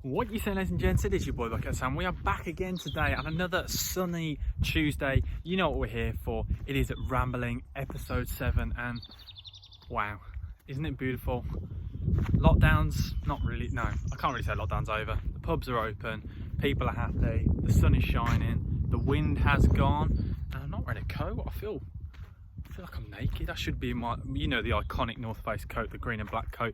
What you saying, ladies and gents? It is your boy Beckham. We are back again today on another sunny Tuesday. You know what we're here for. It is Rambling episode 7, and wow, isn't it beautiful? Lockdown's not really, no, I can't really say lockdown's over. The pubs are open, people are happy, the sun is shining, the wind has gone, and I'm not wearing a coat. I feel like I'm naked. I should be in my, you know, the iconic North Face coat, the green and black coat.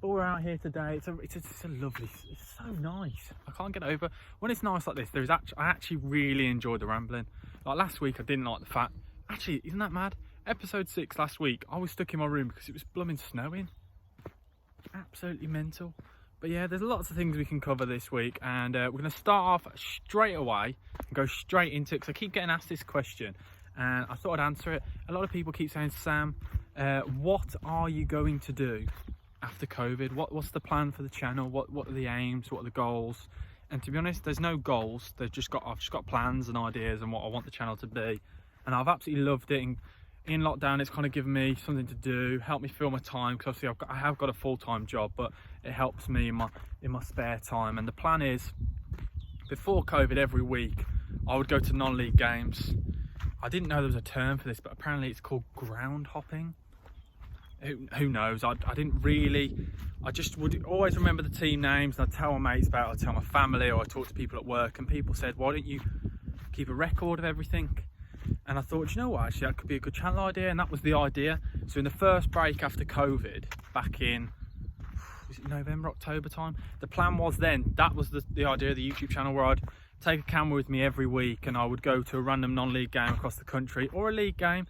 But we're out here today. It's a lovely, it's so nice. I can't get over when it's nice like this. I actually really enjoyed the rambling. Like last week, I didn't like the fact. Actually, isn't that mad? Episode 6 last week, I was stuck in my room because it was blooming snowing. Absolutely mental. But yeah, there's lots of things we can cover this week, and we're going to start off straight away and go straight into it because I keep getting asked this question, and I thought I'd answer it. A lot of people keep saying, Sam, what are you going to do after COVID? What's the plan for the channel? What are the aims? What are the goals? And to be honest, there's no goals. I've just got plans and ideas and what I want the channel to be. And I've absolutely loved it. In lockdown, it's kind of given me something to do, help me fill my time, because obviously I have got a full-time job, but it helps me in my spare time. And the plan is, before COVID, every week I would go to non-league games. I didn't know there was a term for this, but apparently it's called ground hopping. Who knows? I didn't really. I just would always remember the team names, and I'd tell my mates about it, I'd tell my family, or I'd talk to people at work, and people said, why don't you keep a record of everything? And I thought, you know what, actually that could be a good channel idea, and that was the idea. So in the first break after COVID, back in, was it November, October time? The plan was then, that was the idea of the YouTube channel, where I'd take a camera with me every week and I would go to a random non-league game across the country, or a league game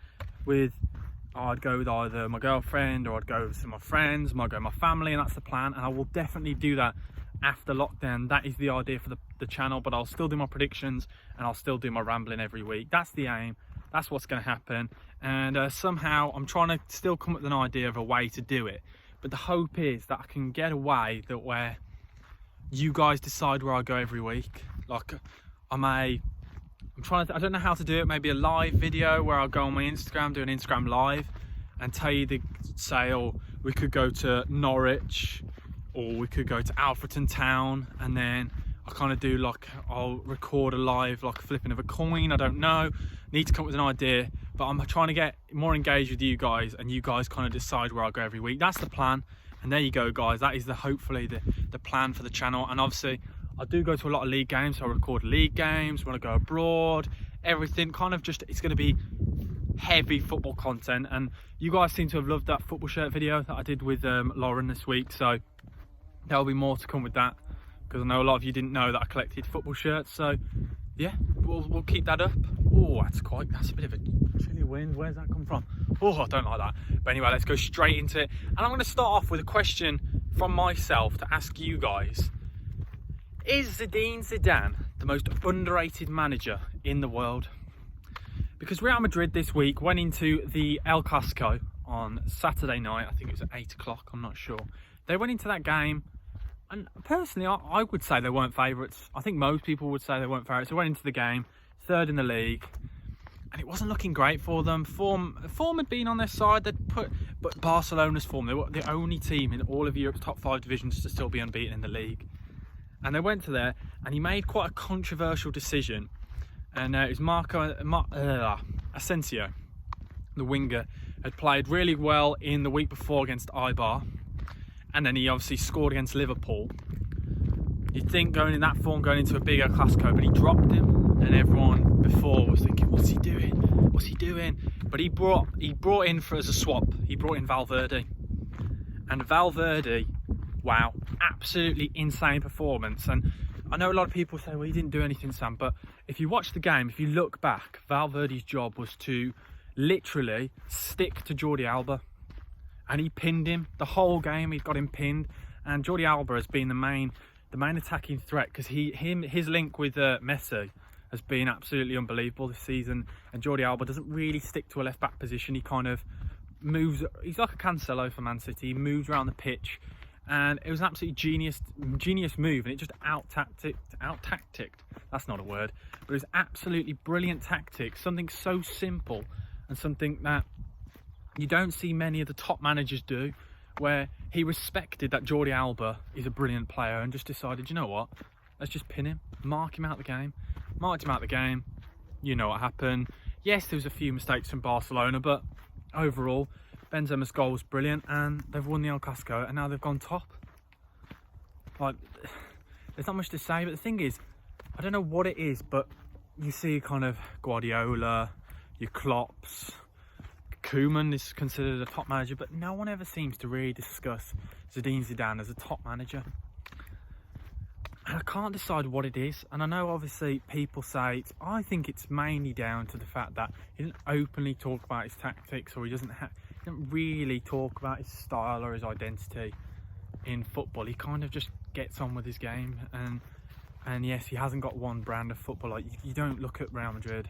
I'd go with either my girlfriend, or I'd go with some of my friends, I'd go with my family, and that's the plan. And I will definitely do that after lockdown. That is the idea for the channel, but I'll still do my predictions and I'll still do my rambling every week. That's the aim. That's what's going to happen. And somehow I'm trying to still come up with an idea of a way to do it. But the hope is that I can get a way that where you guys decide where I go every week. Like I don't know how to do it. Maybe a live video where I'll go on my Instagram, do an Instagram live, and tell you we could go to Norwich, or we could go to Alfreton Town, and then I kind of do I'll record a live flipping of a coin. I don't know. Need to come up with an idea, but I'm trying to get more engaged with you guys, and you guys kind of decide where I go every week. That's the plan. And there you go, guys. That is hopefully the plan for the channel. And obviously, I do go to a lot of league games, so I record league games when I go abroad, everything kind of just, it's going to be heavy football content. And you guys seem to have loved that football shirt video that I did with Lauren this week, so there'll be more to come with that, because I know a lot of you didn't know that I collected football shirts. So yeah, we'll keep that up. Oh, that's a bit of a chilly wind. Where's that come from? Oh, I don't like that. But anyway, let's go straight into it. And I'm going to start off with a question from myself to ask you guys. Is Zinedine Zidane the most underrated manager in the world? Because Real Madrid this week went into the El Clasico on Saturday night. I think it was at 8 o'clock, I'm not sure. They went into that game, and personally I would say they weren't favourites. I think most people would say they weren't favourites. They went into the game, third in the league, and it wasn't looking great for them. Form had been on their side. But Barcelona's form, they were the only team in all of Europe's top 5 divisions to still be unbeaten in the league. And they went to there, and he made quite a controversial decision. And it was Asensio, the winger, had played really well in the week before against Eibar, and then he obviously scored against Liverpool. You'd think going in that form, going into a bigger Clasico, but he dropped him, and everyone before was thinking, what's he doing? What's he doing? But he brought in as a swap. He brought in Valverde, and Valverde, wow, absolutely insane performance. And I know a lot of people say, well, he didn't do anything, Sam, but if you watch the game, if you look back, Valverde's job was to literally stick to Jordi Alba, and he pinned him the whole game. He got him pinned, and Jordi Alba has been the main attacking threat, because his link with Messi has been absolutely unbelievable this season. And Jordi Alba doesn't really stick to a left back position. He kind of moves. He's like a Cancelo for Man City. He moves around the pitch. And it was an absolutely genius move, and it just out-tacticked, that's not a word, but it was absolutely brilliant tactics, something so simple and something that you don't see many of the top managers do, where he respected that Jordi Alba is a brilliant player and just decided, you know what, let's just pin him, mark him out the game. Marked him out the game. You know what happened. Yes, there was a few mistakes from Barcelona, but overall, Benzema's goal was brilliant, and they've won the El Clasico, and now they've gone top. Like, there's not much to say, but the thing is, I don't know what it is, but you see kind of Guardiola, your Klopps, Koeman is considered a top manager, but no one ever seems to really discuss Zinedine Zidane as a top manager. And I can't decide what it is. And I know obviously people say, I think it's mainly down to the fact that he doesn't openly talk about his tactics, or he doesn't really talk about his style or his identity in football. He kind of just gets on with his game. And yes, he hasn't got one brand of football. Like, you don't look at Real Madrid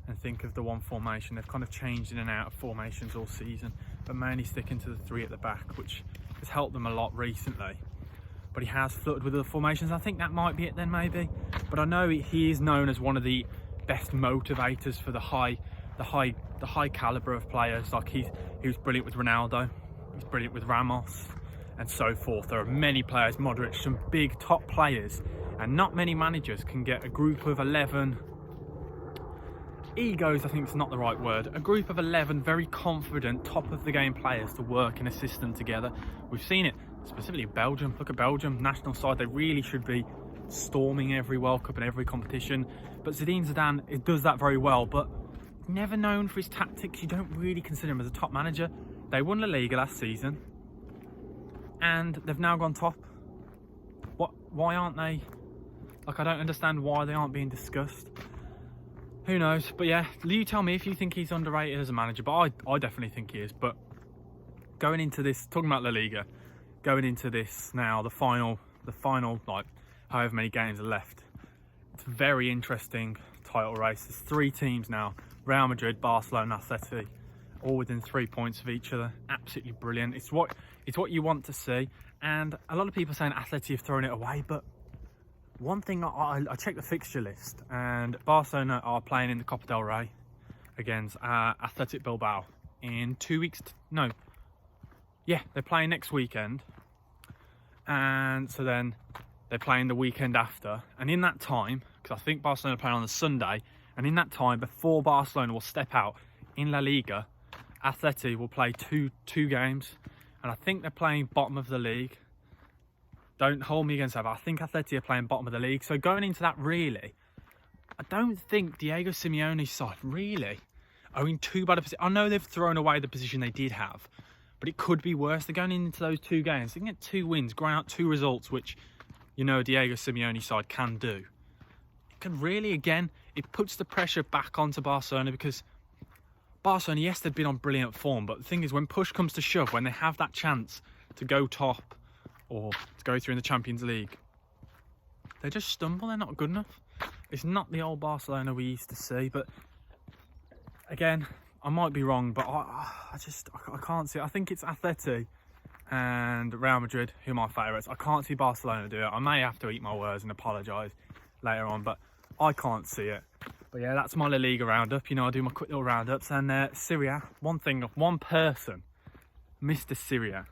and think of the one formation. They've kind of changed in and out of formations all season, but mainly sticking to the three at the back, which has helped them a lot recently. But he has flirted with other formations. I think that might be it then, maybe. But I know he is known as one of the best motivators for the high caliber of players. Like, he was brilliant with Ronaldo, he's brilliant with Ramos, and so forth. There are many players, Modric, some big top players, and not many managers can get a group of 11 egos. I think it's not the right word. A group of 11 very confident, top of the game players to work in a system together. We've seen it. Specifically Belgium. Look at Belgium, national side. They really should be storming every World Cup and every competition. But Zinedine Zidane does that very well, but never known for his tactics. You don't really consider him as a top manager. They won La Liga last season, and they've now gone top. Why aren't they? Like, I don't understand why they aren't being discussed. Who knows? But yeah, you tell me if you think he's underrated as a manager. But I definitely think he is. But going into this, talking about La Liga, going into this now, the final, like, however many games are left. It's a very interesting title race. There's three teams now: Real Madrid, Barcelona, Atleti, all within 3 points of each other. Absolutely brilliant. It's what you want to see. And a lot of people are saying Atleti have thrown it away, but one thing, I checked the fixture list, and Barcelona are playing in the Copa del Rey against Athletic Bilbao in 2 weeks. They're playing next weekend, and so then they're playing the weekend after. And in that time, because I think Barcelona are playing on the Sunday, and in that time, before Barcelona will step out in La Liga, Atleti will play two games, and I think they're playing bottom of the league. Don't hold me against that, but I think Atleti are playing bottom of the league. So going into that, really, I don't think Diego Simeone's side really are in too bad a position. I know they've thrown away the position they did have, but it could be worse. They're going into those two games. They can get 2 wins, grind out 2 results, which, you know, Diego Simeone's side can do. It can really, again, it puts the pressure back onto Barcelona, because Barcelona, yes, they've been on brilliant form, but the thing is, when push comes to shove, when they have that chance to go top or to go through in the Champions League, they just stumble. They're not good enough. It's not the old Barcelona we used to see. But again, I might be wrong, but I can't see it. I think it's Atleti and Real Madrid who are my favourites. I can't see Barcelona do it. I may have to eat my words and apologise later on, but I can't see it. But yeah, that's my La Liga roundup. You know, I do my quick little roundups. And Syria, one person, Mr. Syria,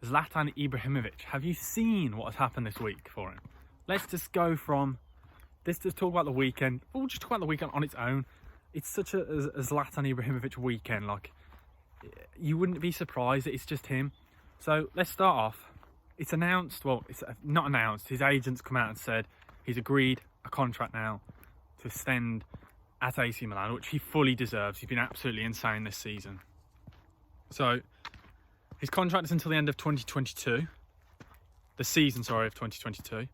Zlatan Ibrahimovic. Have you seen what has happened this week for him? Let's just go from this to talk about the weekend. We'll just talk about the weekend on its own. It's such a Zlatan Ibrahimovic weekend. Like, you wouldn't be surprised that it's just him. So let's start off. It's announced, well, it's not announced. His agents come out and said he's agreed a contract now to extend at AC Milan, which he fully deserves. He's been absolutely insane this season. So his contract is until the end of 2022. The season, sorry, of 2022.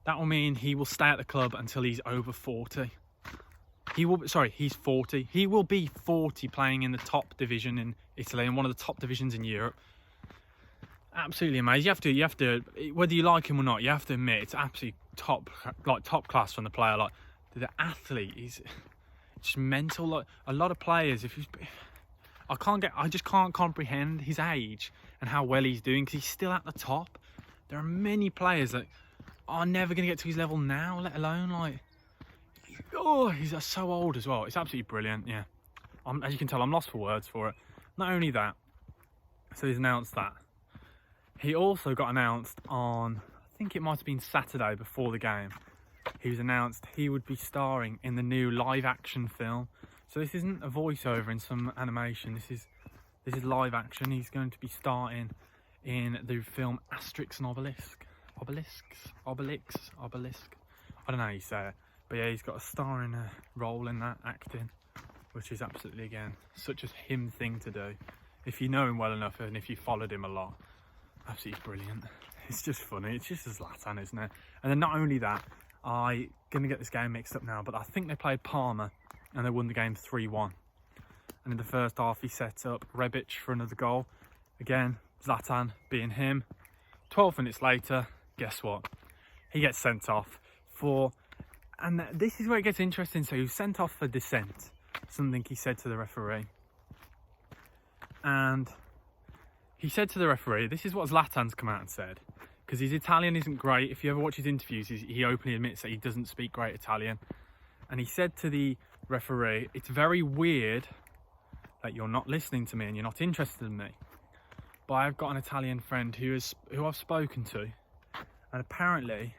That will mean he will stay at the club until he's over 40. He's 40. He will be 40 playing in the top division in Italy and one of the top divisions in Europe. Absolutely amazing. You have to, whether you like him or not, you have to admit it's absolutely top class from the player. Like, the athlete is just mental. Like, a lot of players, I just can't comprehend his age and how well he's doing, because he's still at the top. There are many players that are never going to get to his level now, let alone, like, he's so old as well. It's absolutely brilliant. Yeah, as you can tell, I'm lost for words for it. Not only that, so he's announced that He also got announced on, I think it might have been Saturday before the game. He was announced he would be starring in the new live action film. So this isn't a voiceover in some animation. This is live action. He's going to be starting in the film Asterix and Obelix. Obelisk. I don't know how you say it. But yeah, he's got a starring role in that, acting, which is absolutely, again, such a him thing to do. If you know him well enough and if you followed him a lot, absolutely brilliant. It's just funny. It's just a Zlatan, isn't it? And then not only that, I'm going to get this game mixed up now, but I think they played Parma and they won the game 3-1. And in the first half, he set up Rebic for another goal. Again, Zlatan being him. 12 minutes later, guess what? He gets sent off for... And this is where it gets interesting. So he was sent off for dissent, something he said to the referee. And he said to the referee, this is what Zlatan's come out and said, because his Italian isn't great. If you ever watch his interviews, he openly admits that he doesn't speak great Italian. And he said to the referee, it's very weird that you're not listening to me and you're not interested in me. But I've got an Italian friend who I've spoken to, and apparently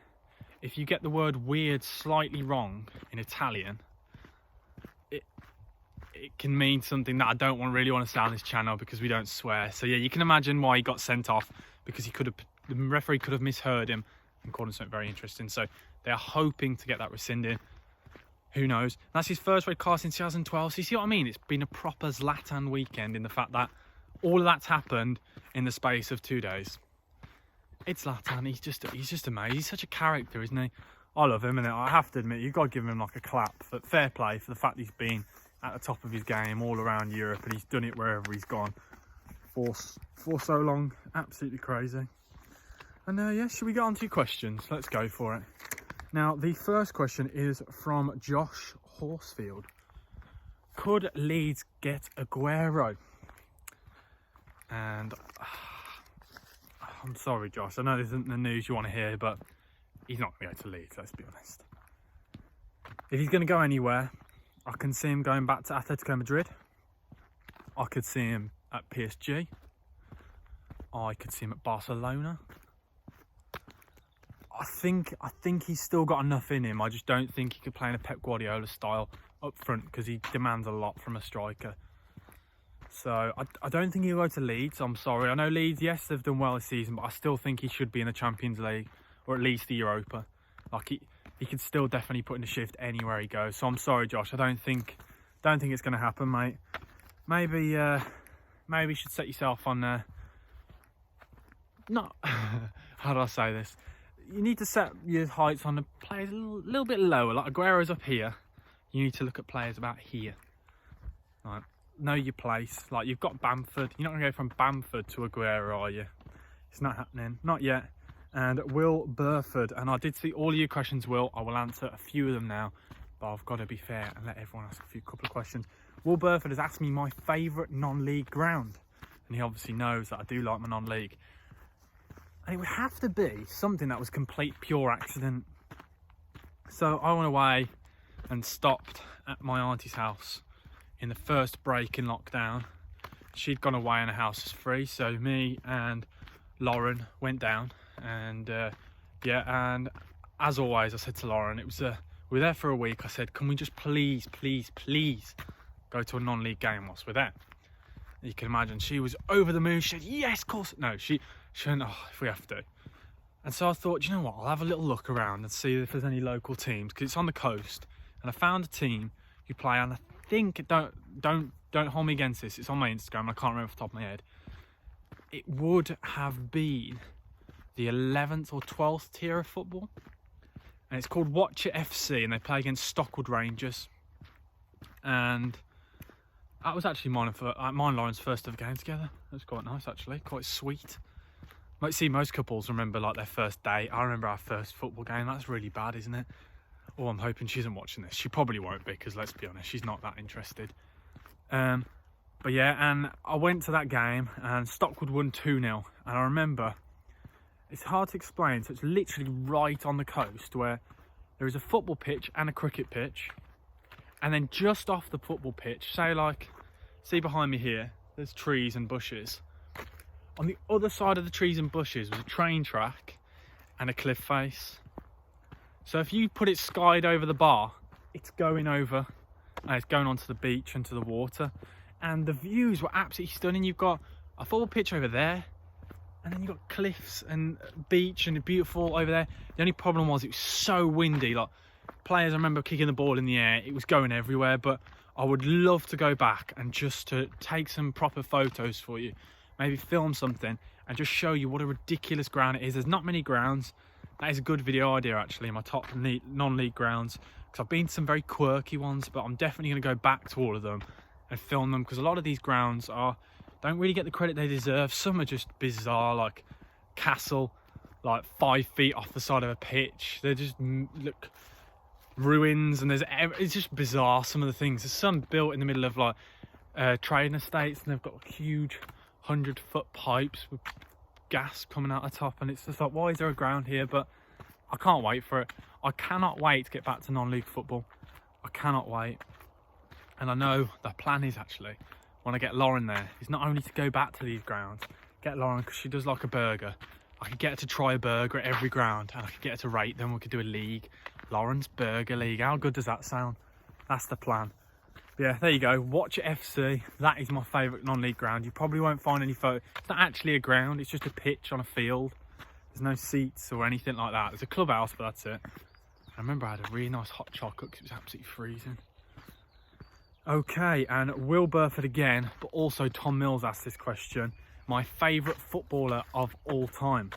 if you get the word weird slightly wrong in Italian, it can mean something that I don't really want to say on this channel because we don't swear. So yeah, you can imagine why he got sent off, because the referee could have misheard him and called him something very interesting. So they are hoping to get that rescinded. Who knows? That's his first red card since 2012. So you see what I mean? It's been a proper Zlatan weekend in the fact that all of that's happened in the space of 2 days. It's Zlatan. He's just amazing. He's such a character, isn't he? I love him, and I have to admit, you've got to give him like a clap. But fair play for the fact he's been at the top of his game all around Europe, and he's done it wherever he's gone for so long. Absolutely crazy. And yeah, should we get on to your questions? Let's go for it. Now, the first question is from Josh Horsfield. Could Leeds get Aguero? And I'm sorry, Josh, I know this isn't the news you want to hear, but he's not going to go to Leeds, let's be honest. If he's going to go anywhere, I can see him going back to Atletico Madrid. I could see him at PSG. I could see him at Barcelona. I think he's still got enough in him. I just don't think he could play in a Pep Guardiola style up front, because he demands a lot from a striker. So I don't think he'll go to Leeds. I'm sorry. I know Leeds, yes, they've done well this season, but I still think he should be in the Champions League, or at least the Europa. Like he could still definitely put in a shift anywhere he goes. So I'm sorry, Josh. I don't think it's going to happen, mate. Maybe you should set yourself on not how do I say this? You need to set your heights on the players a little bit lower. Like Aguero's up here. You need to look at players about here. Right. Know your place. Like, you've got Bamford. You're not going to go from Bamford to Aguero, are you? It's not happening. Not yet. And Will Burford. And I did see all of your questions, Will. I will answer a few of them now, but I've got to be fair and let everyone ask a couple of questions. Will Burford has asked me my favourite non-league ground. And he obviously knows that I do like my non-league. And it would have to be something that was complete pure accident. So I went away and stopped at my auntie's house in the first break in lockdown. She'd gone away and the house was free, so me and Lauren went down, and and as always I said to Lauren, we were there for a week, I said, can we just please go to a non-league game whilst we're there? You can imagine she was over the moon. She said, yes, of course. No, she went, oh, if we have to. And so I thought, you know what, I'll have a little look around and see if there's any local teams, because it's on the coast. And I found a team who play, and I think, don't hold me against this, it's on my Instagram, I can't remember off the top of my head. It would have been the 11th or 12th tier of football. And it's called watchfc, and they play against Stockwood Rangers. And that was actually mine and Lauren's first ever game together. It was quite nice, actually, quite sweet. Might see most couples remember like their first date. I remember our first football game. That's really bad, isn't it? Oh, I'm hoping she isn't watching this. She probably won't be, because let's be honest, she's not that interested. But yeah, and I went to that game and Stockwood won 2-0. And I remember, it's hard to explain, so it's literally right on the coast where there is a football pitch and a cricket pitch. And then just off the football pitch, see behind me here, there's trees and bushes. On the other side of the trees and bushes was a train track and a cliff face. So if you put it skied over the bar, it's going over and it's going onto the beach and to the water. And the views were absolutely stunning. You've got a full pitch over there, and then you've got cliffs and beach and beautiful over there. The only problem was it was so windy. Like, players, I remember kicking the ball in the air, it was going everywhere. But I would love to go back and just to take some proper photos for you, maybe film something and just show you what a ridiculous ground it is. There's not many grounds. That is a good video idea, actually, my top non-league grounds, because I've been to some very quirky ones, but I'm definitely going to go back to all of them and film them, because a lot of these grounds don't really get the credit they deserve. Some are just bizarre, like Castle, like 5 feet off the side of a pitch. They're just look ruins, and it's just bizarre, some of the things. There's some built in the middle of like trading estates, and they've got huge 100-foot pipes with gas coming out the top, and it's just like, why is there a ground here? But I can't wait for it. I cannot wait to get back to non-league football. I cannot wait. And I know the plan is, actually, when I get Lauren there, is not only to go back to these grounds, get Lauren, because she does like a burger. I could get her to try a burger at every ground, and I could get her to rate them. We could do a league, Lauren's Burger League. How good does that sound? That's the plan. But yeah, there you go. watchfc. That is my favourite non-league ground. You probably won't find any photos. It's not actually a ground. It's just a pitch on a field. There's no seats or anything like that. There's a clubhouse, but that's it. I remember I had a really nice hot chocolate because it was absolutely freezing. Okay, and Will Burford again, but also Tom Mills asked this question. My favourite footballer of all time.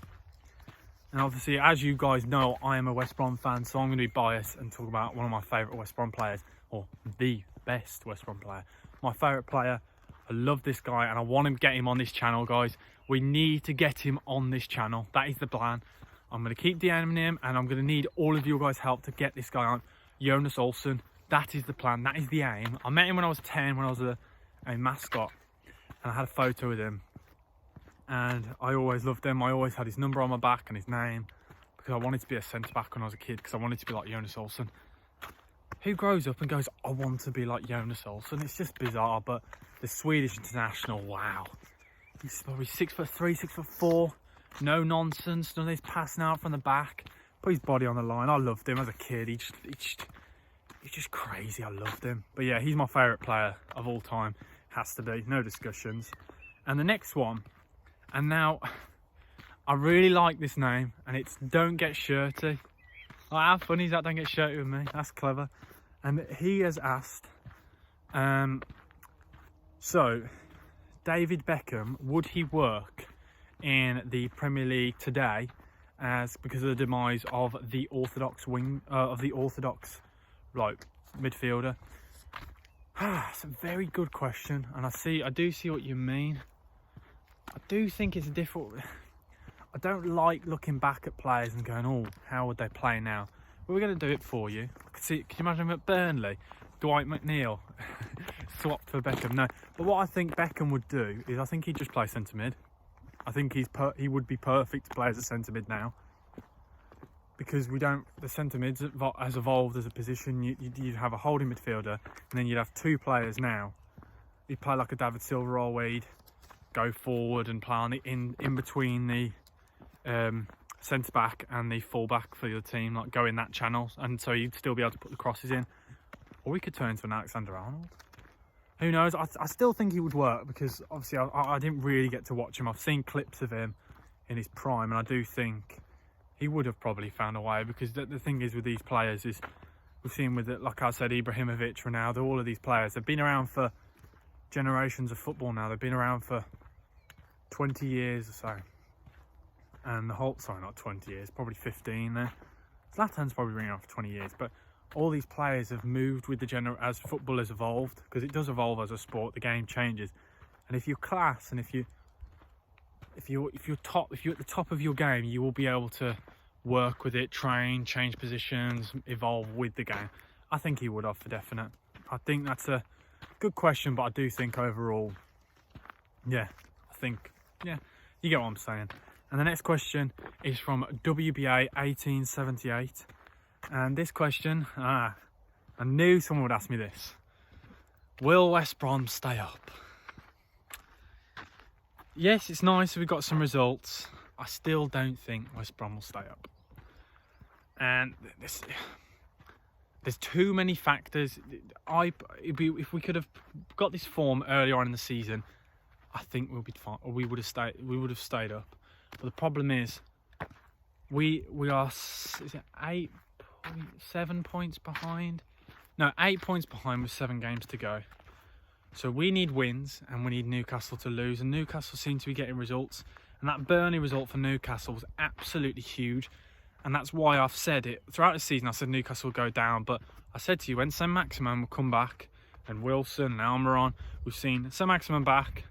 And obviously, as you guys know, I am a West Brom fan, so I'm going to be biased and talk about one of my favourite West Brom players, or the best West Brom player. My favourite player. I love this guy, and I want to get him on this channel, guys. We need to get him on this channel. That is the plan. I'm going to keep DMing him, and I'm going to need all of you guys' help to get this guy on. Jonas Olsen. That is the plan. That is the aim. I met him when I was 10, when I was a mascot, and I had a photo with him. And I always loved him. I always had his number on my back and his name, because I wanted to be a centre-back when I was a kid, because I wanted to be like Jonas Olsen. Who grows up and goes, I want to be like Jonas Olsen? It's just bizarre. But the Swedish international, wow. He's probably 6'3", 6'4". No nonsense. None of this passing out from the back. Put his body on the line. I loved him as a kid. He's just crazy. I loved him. But yeah, he's my favourite player of all time. Has to be. No discussions. And the next one, and now I really like this name, and it's Don't Get Shirty. Like, how funny is that? Don't get shirty with me. That's clever. And he has asked, so David Beckham, would he work in the Premier League today, because of the demise of the orthodox midfielder? It's a very good question, and I do see what you mean. I do think it's difficult. I don't like looking back at players and going, oh, how would they play now? But we're going to do it for you. Can you imagine him at Burnley? Dwight McNeil swapped for Beckham. No, but what I think Beckham would do is I think he'd just play centre mid. I think he would be perfect to play as a centre mid now, because the centre mid has evolved as a position. You'd have a holding midfielder, and then you'd have two players now. You'd play like a David Silva or Wade, go forward and play on the in between the centre back and the full back for your team, like go in that channel, and so you'd still be able to put the crosses in. Or we could turn into an Alexander-Arnold. Who knows? I still think he would work, because obviously I didn't really get to watch him. I've seen clips of him in his prime, and I do think he would have probably found a way, because the thing is with these players is, we've seen with it, like I said, Ibrahimovic, Ronaldo, all of these players, they've been around for generations of football now. They've been around for 20 years or so. And sorry, not 20 years, probably 15 there. Zlatan's probably been around for 20 years, but all these players have moved with as football has evolved, because it does evolve as a sport. The game changes, and if you're class, and if you're at the top of your game, you will be able to work with it, train, change positions, evolve with the game. I think he would have, for definite. I think that's a good question, but I do think overall, yeah, you get what I'm saying. And the next question is from WBA 1878. And this question, I knew someone would ask me this. Will West Brom stay up? yes, it's nice we've got some results. I still don't think West Brom will stay up. And there's too many factors. If we could have got this form earlier on in the season, I think we'll be fine. Or we would have stayed up. But the problem is, we are 7 points behind? No, 8 points behind with 7 games to go. So we need wins and we need Newcastle to lose. And Newcastle seem to be getting results. And that Burnley result for Newcastle was absolutely huge. And that's why I've said it. Throughout the season, I said Newcastle will go down. But I said to you, when Saint-Maximin will come back, and Wilson and Almiron, we've seen Saint-Maximin back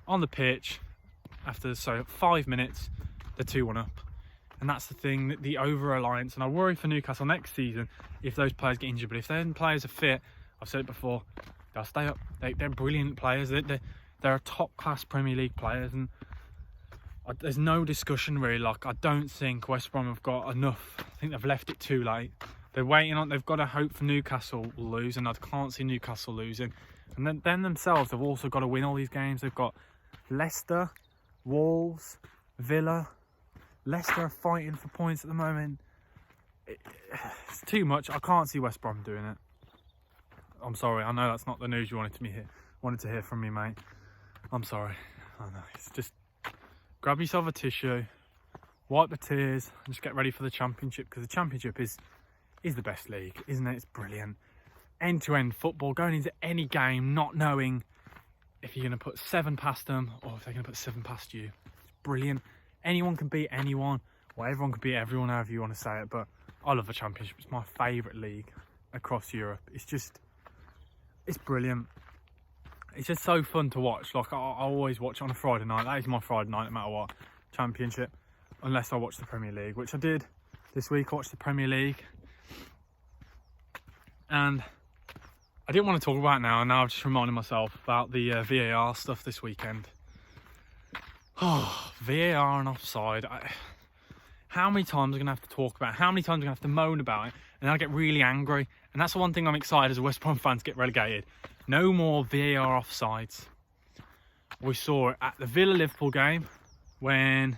on the pitch after 5 minutes, they're 2-1 up. And that's the thing, the over-reliance. And I worry for Newcastle next season if those players get injured. But if their players are fit, I've said it before, they'll stay up. They're brilliant players. They're top-class Premier League players. And there's no discussion really. Like, I don't think West Brom have got enough. I think they've left it too late. They're waiting on. They've got to hope for Newcastle will lose, and I can't see Newcastle losing. And then themselves, they've also got to win all these games. They've got Leicester, Wolves, Villa. Leicester are fighting for points at the moment. It's too much. I can't see West Brom doing it. I'm sorry. I know that's not the news you wanted to hear from me, mate. I'm sorry. I know. It's just. Grab yourself a tissue, wipe the tears, and just get ready for the Championship, because the Championship is the best league, isn't it? It's brilliant. End-to-end football, going into any game, not knowing if you're going to put 7 past them or if they're going to put 7 past you. It's brilliant. Anyone can beat anyone, or everyone can beat everyone, however you want to say it, but I love the Championship. It's my favourite league across Europe. It's brilliant. It's just so fun to watch. Like, I always watch on a Friday night. That is my Friday night, no matter what. Championship. Unless I watch the Premier League, which I did this week. I watched the Premier League. And I didn't want to talk about it now. And now I'm just reminding myself about the VAR stuff this weekend. Oh, VAR and offside. How many times am I going to have to talk about it? How many times am I going to have to moan about it? And then I get really angry. And that's the one thing I'm excited as a West Brom fan to get relegated. No more VAR offsides. We saw it at the Villa-Liverpool game when...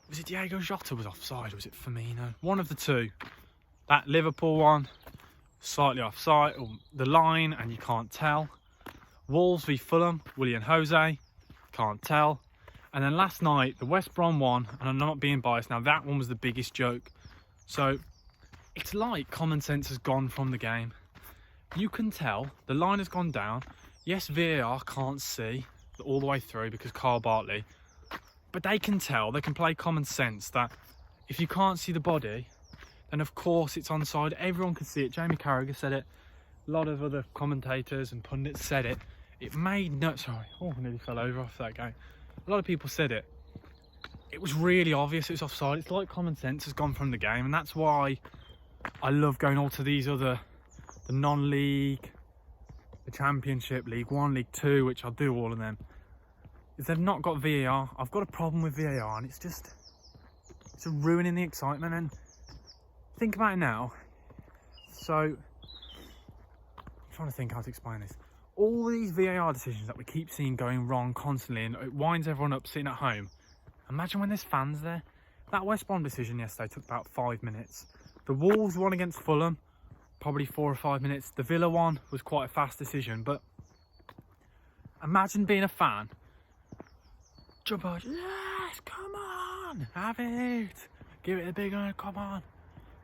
Was it Diego Jota was offside, or was it Firmino? One of the two. That Liverpool one, slightly offside, or the line, and you can't tell. Wolves v Fulham, Willian Jose, can't tell. And then last night, the West Brom one, and I'm not being biased now, that one was the biggest joke. So, it's like common sense has gone from the game. You can tell the line has gone down. Yes, VAR can't see all the way through because Carl Bartley, but they can tell, they can play common sense that if you can't see the body, then of course it's onside. Everyone can see it. Jamie Carragher said it. A lot of other commentators and pundits said it. It made no... Sorry. Oh, I nearly fell over after that game. A lot of people said it. It was really obvious it was offside. It's like common sense has gone from the game, and that's why I love going all to these other... the non-league, the Championship, League 1, League 2, which I'll do all of them, is they've not got VAR. I've got a problem with VAR, and it's ruining the excitement. And think about it now. So, I'm trying to think how to explain this. All these VAR decisions that we keep seeing going wrong constantly, and it winds everyone up sitting at home. Imagine when there's fans there. That West Brom decision yesterday took about 5 minutes. The Wolves one against Fulham, probably 4 or 5 minutes. The Villa one was quite a fast decision, but imagine being a fan. Jump out, yes, come on, have it, give it a big one, come on.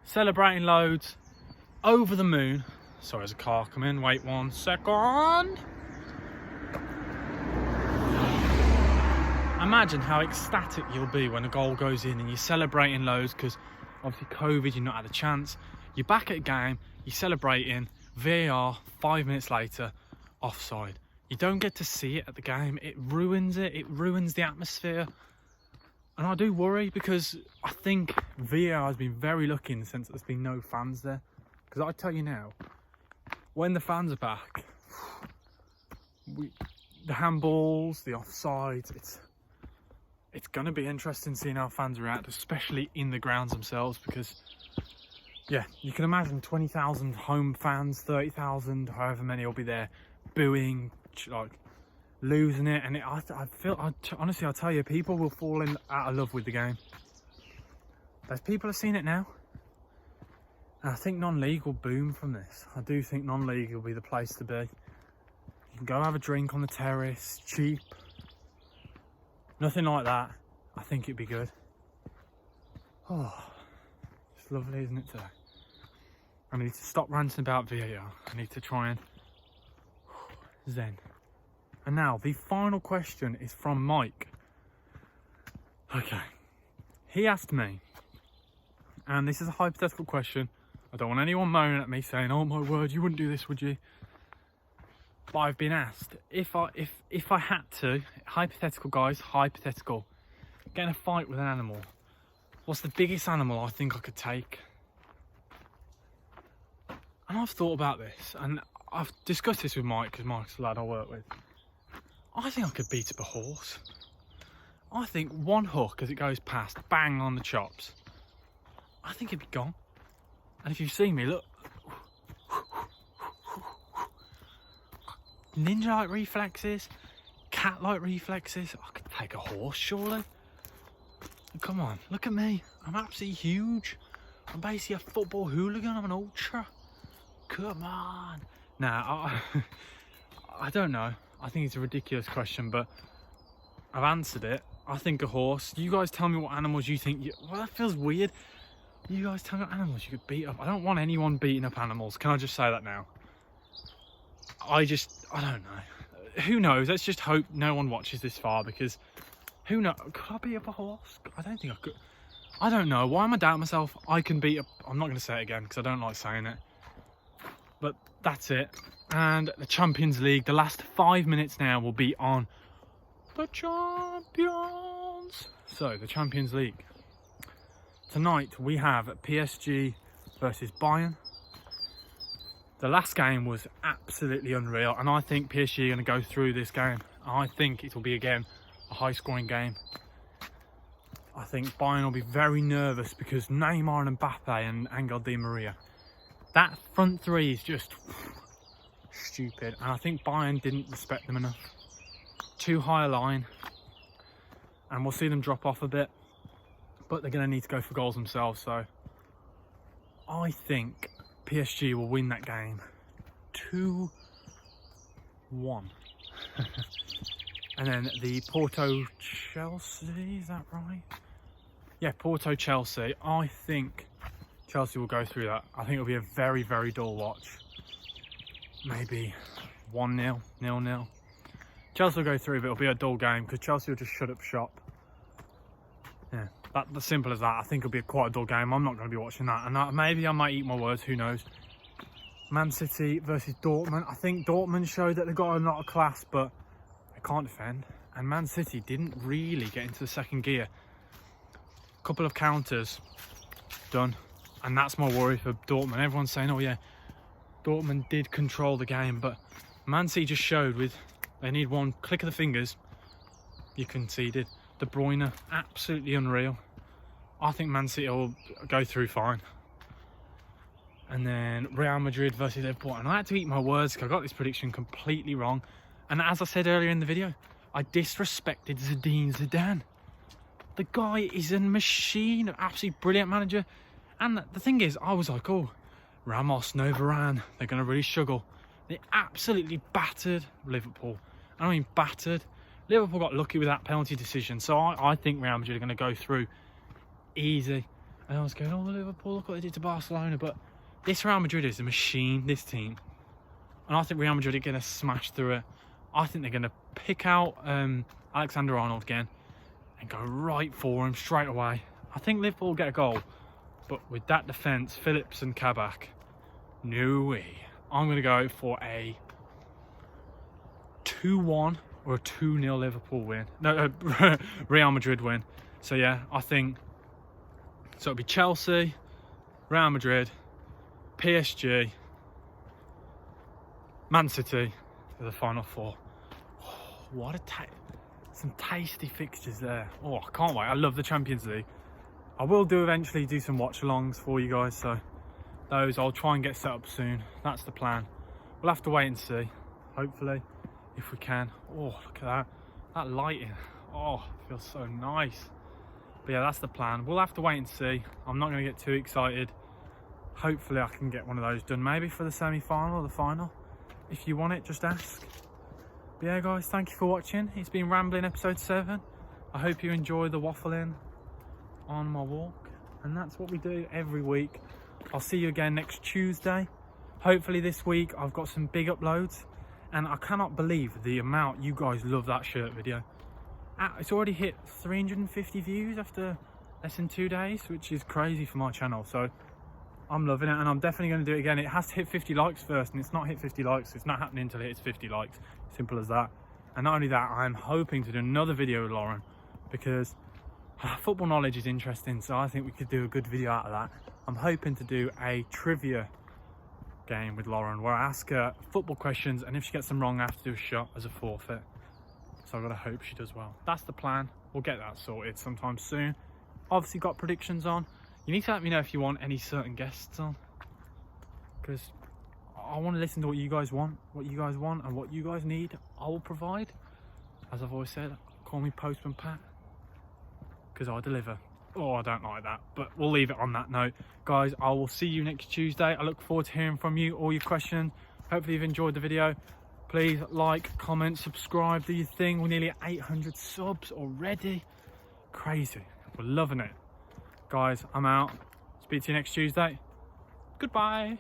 Celebrating loads, over the moon. Sorry, there's a car coming, wait 1 second. Imagine how ecstatic you'll be when a goal goes in and you're celebrating loads because obviously COVID, you've not had a chance. You're back at a game, you're celebrating, VAR, 5 minutes later, offside. You don't get to see it at the game. It ruins it. It ruins the atmosphere. And I do worry because I think VAR has been very lucky in the sense that there's been no fans there. Because I tell you now, when the fans are back, the handballs, the offsides, it's going to be interesting seeing how fans react, especially in the grounds themselves, because yeah, you can imagine 20,000 home fans, 30,000, however many will be there, booing, like losing it, and honestly, I'll tell you, people will fall out of love with the game. There's people have seen it now, and I think non-league will boom from this. I do think non-league will be the place to be. You can go have a drink on the terrace, cheap, nothing like that. I think it'd be good. Oh, it's lovely, isn't it, today? I need to stop ranting about VAR. I need to try and zen. And now, the final question is from Mike. Okay. He asked me, and this is a hypothetical question. I don't want anyone moaning at me saying, oh my word, you wouldn't do this, would you? But I've been asked, if I had to, hypothetical guys, hypothetical, get in a fight with an animal, what's the biggest animal I think I could take? And I've thought about this, and I've discussed this with Mike, because Mike's the lad I work with. I think I could beat up a horse. I think one hook as it goes past, bang on the chops, I think it'd be gone. And if you've seen me, look, ninja-like reflexes, cat-like reflexes, I could take a horse, surely. Come on, look at me, I'm absolutely huge. I'm basically a football hooligan, I'm an ultra. Come on. Nah, I don't know. I think it's a ridiculous question, but I've answered it. I think a horse. You guys tell me what animals you think. Well, that feels weird. You guys tell me what animals you could beat up. I don't want anyone beating up animals. Can I just say that now? I don't know. Who knows? Let's just hope no one watches this far, because who knows? Could I beat up a horse? I don't think I could. I don't know. Why am I doubting myself? I can beat up. I'm not going to say it again because I don't like saying it. But that's it. And the Champions League, the last 5 minutes now will be on the champions. So, the Champions League. Tonight we have PSG versus Bayern. The last game was absolutely unreal, and I think PSG are going to go through this game. I think it will be, again, a high-scoring game. I think Bayern will be very nervous because Neymar and Mbappe and Angel Di Maria, that front three is just stupid, and I think Bayern didn't respect them enough. Too high a line, and we'll see them drop off a bit, but they're going to need to go for goals themselves. So I think PSG will win that game 2-1. And then the Porto Chelsea, is that right? Yeah, Porto Chelsea. I think Chelsea will go through that. I think it'll be a very, very dull watch. Maybe 1-0, 0-0. Chelsea will go through, but it'll be a dull game because Chelsea will just shut up shop. Yeah, that's simple as that. I think it'll be quite a dull game. I'm not going to be watching that. And maybe I might eat my words, who knows. Man City versus Dortmund. I think Dortmund showed that they've got a lot of class, but they can't defend. And Man City didn't really get into the second gear. Couple of counters, done. And that's my worry for Dortmund. Everyone's saying, oh yeah, Dortmund did control the game, but Man City just showed with, they need one click of the fingers, you conceded. De Bruyne, absolutely unreal. I think Man City will go through fine. And then Real Madrid versus Liverpool. And I had to eat my words because I got this prediction completely wrong. And as I said earlier in the video, I disrespected Zlatan. The guy is a machine, absolutely brilliant manager. And the thing is, I was like, oh, Ramos, no Varane, they're going to really struggle. They absolutely battered Liverpool. I mean battered. Liverpool got lucky with that penalty decision. So I think Real Madrid are going to go through easy. And I was going, oh, Liverpool, look what they did to Barcelona. But this Real Madrid is a machine, this team. And I think Real Madrid are going to smash through it. I think they're going to pick out Alexander-Arnold again and go right for him straight away. I think Liverpool will get a goal. But with that defence, Phillips and Kabak, no way. I'm going to go for a 2-1 or a 2-0 Liverpool win. No, Real Madrid win. So yeah, I think, so it'll be Chelsea, Real Madrid, PSG, Man City for the final four. Oh, what a some tasty fixtures there. Oh, I can't wait. I love the Champions League. I will eventually do some watch alongs for you guys, so those I'll try and get set up soon. That's the plan. We'll have to wait and see. Hopefully if we can. Oh, look at that lighting. Oh, it feels so nice. But yeah, that's the plan. We'll have to wait and see. I'm not going to get too excited. Hopefully I can get one of those done, maybe for the semi-final or the final. If you want it, just ask. But yeah guys, thank you for watching. It's been Rambling episode 7. I hope you enjoy the waffling on my walk, and that's what we do every week. I'll see you again next Tuesday. Hopefully this week I've got some big uploads, and I cannot believe the amount you guys love that shirt video. It's already hit 350 views after less than 2 days, which is crazy for my channel. So I'm loving it, and I'm definitely going to do it again. It has to hit 50 likes first, and it's not hit 50 likes. It's not happening until it hits 50 likes. Simple as that. And not only that, I'm hoping to do another video with Lauren, because football knowledge is interesting, so I think we could do a good video out of that. I'm hoping to do a trivia game with Lauren where I ask her football questions, and if she gets them wrong I have to do a shot as a forfeit. So I've got to hope she does well. That's the plan. We'll get that sorted sometime soon. Obviously got predictions on. You need to let me know if you want any certain guests on, because I want to listen to what you guys want, and what you guys need I will provide. As I've always said, call me Postman Pat, because I deliver. Oh, I don't like that, but we'll leave it on that note. Guys, I will see you next Tuesday. I look forward to hearing from you, all your questions. Hopefully you've enjoyed the video. Please like, comment, subscribe, do your thing. We're nearly at 800 subs already. Crazy. We're loving it. Guys, I'm out. Speak to you next Tuesday. Goodbye.